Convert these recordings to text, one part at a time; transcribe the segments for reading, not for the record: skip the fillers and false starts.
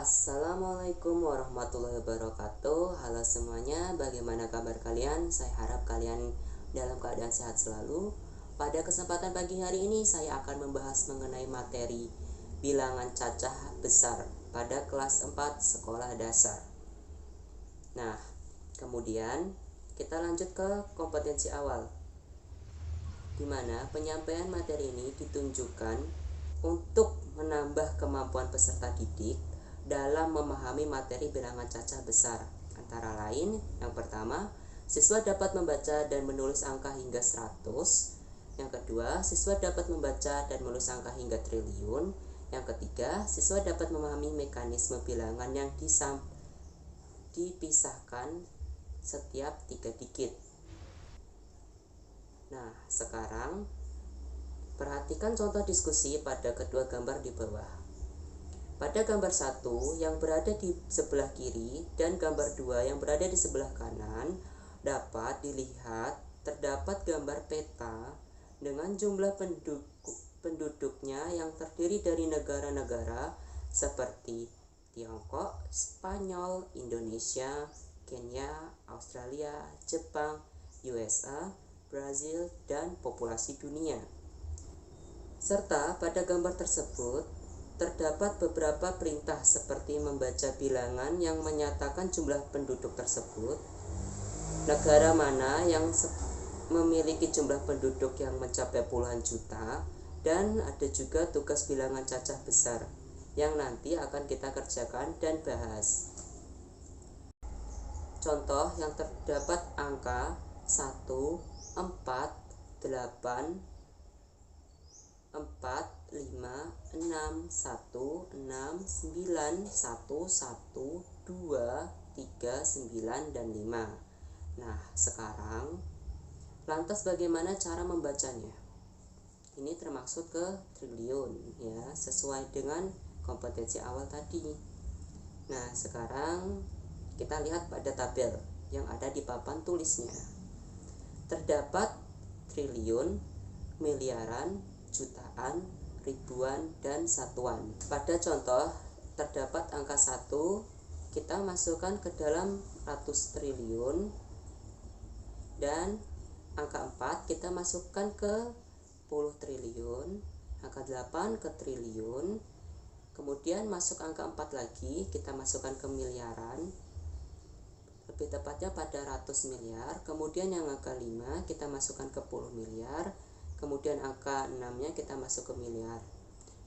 Assalamualaikum warahmatullahi wabarakatuh. Halo semuanya, bagaimana kabar kalian? Saya harap kalian dalam keadaan sehat selalu. Pada kesempatan pagi hari ini saya akan membahas mengenai materi bilangan cacah besar pada kelas 4 sekolah dasar. Nah, kemudian kita lanjut ke kompetensi awal, di mana penyampaian materi ini ditunjukkan untuk menambah kemampuan peserta didik dalam memahami materi bilangan cacah besar. Antara lain, yang pertama, siswa dapat membaca dan menulis angka hingga 100. Yang kedua, siswa dapat membaca dan menulis angka hingga triliun. Yang ketiga, siswa dapat memahami mekanisme bilangan yang dipisahkan setiap 3 digit. Nah, sekarang perhatikan contoh diskusi pada kedua gambar di bawah. Pada gambar 1 yang berada di sebelah kiri dan gambar 2 yang berada di sebelah kanan, dapat dilihat terdapat gambar peta dengan jumlah penduduknya yang terdiri dari negara-negara seperti Tiongkok, Spanyol, Indonesia, Kenya, Australia, Jepang, USA, Brazil, dan populasi dunia. Serta pada gambar tersebut terdapat beberapa perintah seperti membaca bilangan yang menyatakan jumlah penduduk tersebut, negara mana yang memiliki jumlah penduduk yang mencapai puluhan juta, dan ada juga tugas bilangan cacah besar yang nanti akan kita kerjakan dan bahas. Contoh yang terdapat angka 1, 4, 8, 4, 5, 6, 1, 6, 9, 1, 1, 2, 3, 9, dan 5. Nah, sekarang lantas bagaimana cara membacanya? Ini termaksud ke triliun ya, sesuai dengan kompetensi awal tadi. Nah, sekarang kita lihat pada tabel yang ada di papan tulisnya. Terdapat triliun, miliaran, jutaan, ribuan, dan satuan. Pada contoh terdapat angka 1, kita masukkan ke dalam ratus triliun, dan angka 4 kita masukkan ke puluh triliun, angka 8 ke triliun, kemudian masuk angka 4 lagi, kita masukkan ke miliaran, lebih tepatnya pada ratus miliar, kemudian yang angka 5 kita masukkan ke puluh miliar, kemudian angka 6-nya kita masuk ke miliar.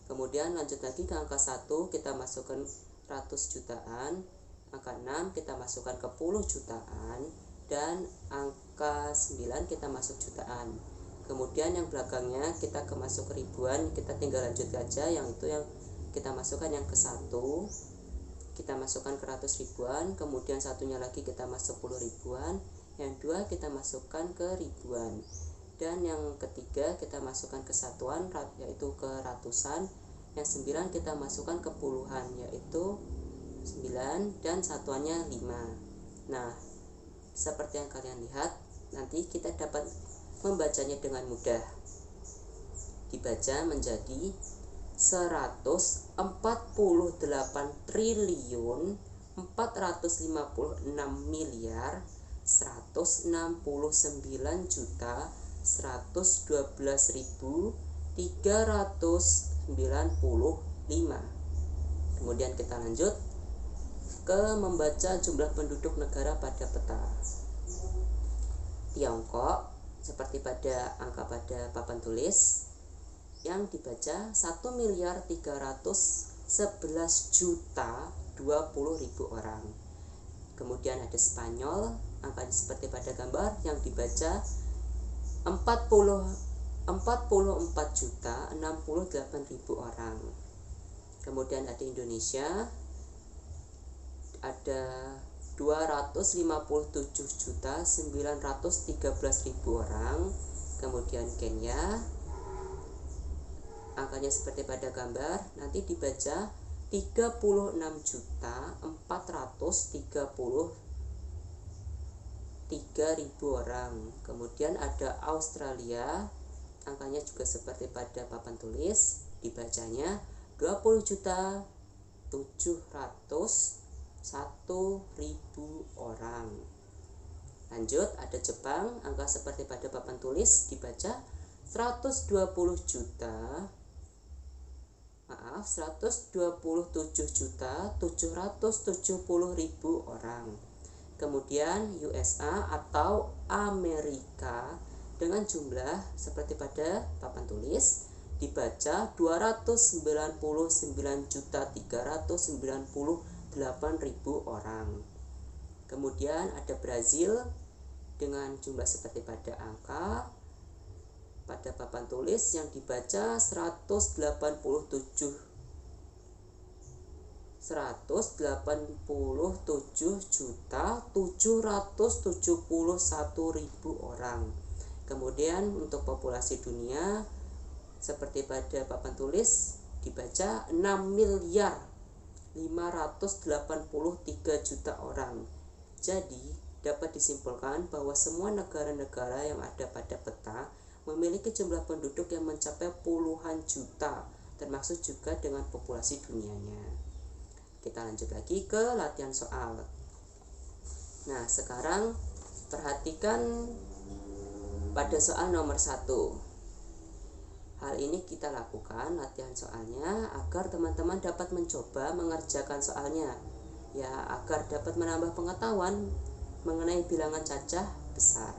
Kemudian lanjut lagi ke angka 1, kita masukkan ratus jutaan, angka 6 kita masukkan ke puluh jutaan, dan angka 9 kita masuk jutaan. Kemudian yang belakangnya kita masuk ke ribuan, kita tinggal lanjut aja, yang itu yang kita masukkan yang ke 1, kita masukkan ke ratus ribuan, kemudian satunya lagi kita masuk puluh ribuan, yang 2 kita masukkan ke ribuan, dan yang ketiga kita masukkan ke satuan yaitu ke ratusan, yang 9 kita masukkan ke puluhan yaitu 9, dan satuannya 5. Nah, seperti yang kalian lihat, nanti kita dapat membacanya dengan mudah. Dibaca menjadi 148 triliun 456 miliar 169 juta 112.395. Kemudian kita lanjut ke membaca jumlah penduduk negara pada peta. Tiongkok seperti pada angka pada papan tulis yang dibaca 1.311.020.000 orang. Kemudian ada Spanyol, angka seperti pada gambar yang dibaca 44.068.068 orang. Kemudian ada Indonesia, ada 257.913.000 orang. Kemudian Kenya, angkanya seperti pada gambar, nanti dibaca 36.433.000 orang. Kemudian ada Australia, angkanya juga seperti pada papan tulis, dibacanya 20 juta orang. Lanjut, ada Jepang, angka seperti pada papan tulis dibaca 127.770.000 orang. Kemudian USA atau Amerika dengan jumlah seperti pada papan tulis dibaca 299.398.000 orang. Kemudian ada Brazil dengan jumlah seperti pada angka pada papan tulis yang dibaca 187.771.000 orang. Kemudian untuk populasi dunia seperti pada papan tulis dibaca 6.583.000.000 orang. Jadi dapat disimpulkan bahwa semua negara-negara yang ada pada peta memiliki jumlah penduduk yang mencapai puluhan juta, termasuk juga dengan populasi dunianya. Kita lanjut lagi ke latihan soal. Nah, sekarang perhatikan pada soal nomor 1. Hal ini kita lakukan latihan soalnya agar teman-teman dapat mencoba mengerjakan soalnya, ya, agar dapat menambah pengetahuan mengenai bilangan cacah besar.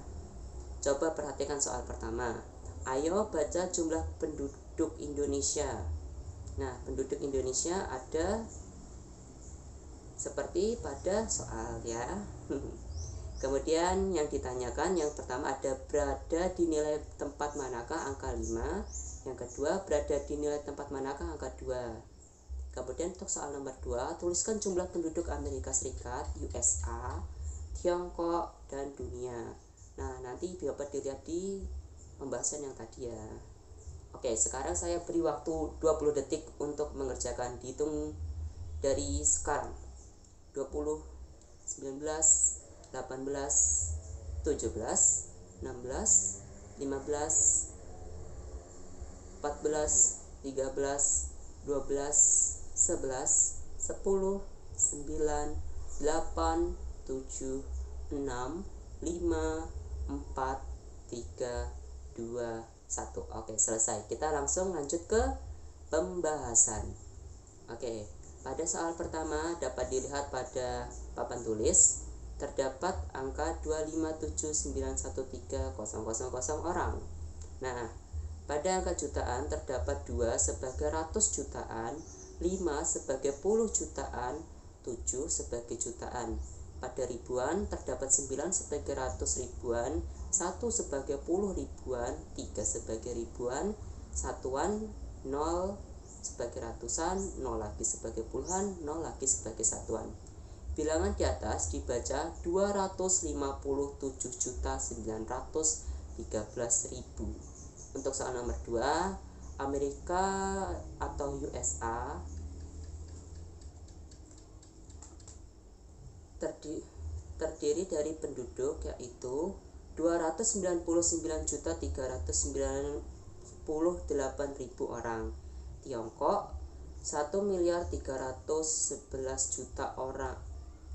Coba perhatikan soal pertama. Ayo baca jumlah penduduk Indonesia. Nah, penduduk Indonesia ada seperti pada soal, ya. Kemudian yang ditanyakan yang pertama ada berada di nilai tempat manakah angka 5. Yang kedua berada di nilai tempat manakah angka 2. Kemudian untuk soal nomor 2, tuliskan jumlah penduduk Amerika Serikat, USA, Tiongkok, dan dunia. Nah, nanti dapat dilihat di pembahasan yang tadi, ya. Oke, sekarang saya beri waktu 20 detik untuk mengerjakan. Dihitung dari sekarang. 20, 19, 18, 17, 16, 15, 14, 13, 12, 11, 10, 9, 8, 7, 6, 5, 4, 3, 2, 1. Oke, selesai. Kita langsung lanjut ke pembahasan. Oke, pada soal pertama dapat dilihat pada papan tulis terdapat angka 257913000 orang. Nah, pada angka jutaan terdapat 2 sebagai ratus jutaan, 5 sebagai puluh jutaan, 7 sebagai jutaan. Pada ribuan terdapat 9 sebagai ratus ribuan, 1 sebagai puluh ribuan, 3 sebagai ribuan, satuan, 0 sebagai ratusan, 0 lagi sebagai puluhan, 0 lagi sebagai satuan. Bilangan di atas dibaca 250.913.000. Untuk soal nomor 2, Amerika atau USA terdiri dari penduduk yaitu 299.398.000 orang. Tiongkok 1.311.000.000 orang.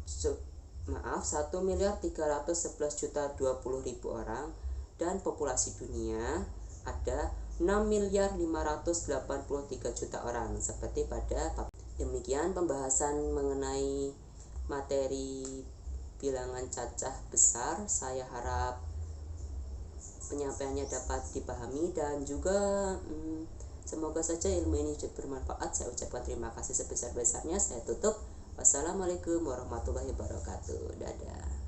1.311.020.000 orang, dan populasi dunia ada 6.583.000.000 orang seperti pada. Demikian pembahasan mengenai materi bilangan cacah besar. Saya harap penyampaiannya dapat dipahami dan juga semoga saja ilmu ini bermanfaat. Saya ucapkan terima kasih sebesar-besarnya. Saya tutup. Wassalamualaikum warahmatullahi wabarakatuh. Dadah.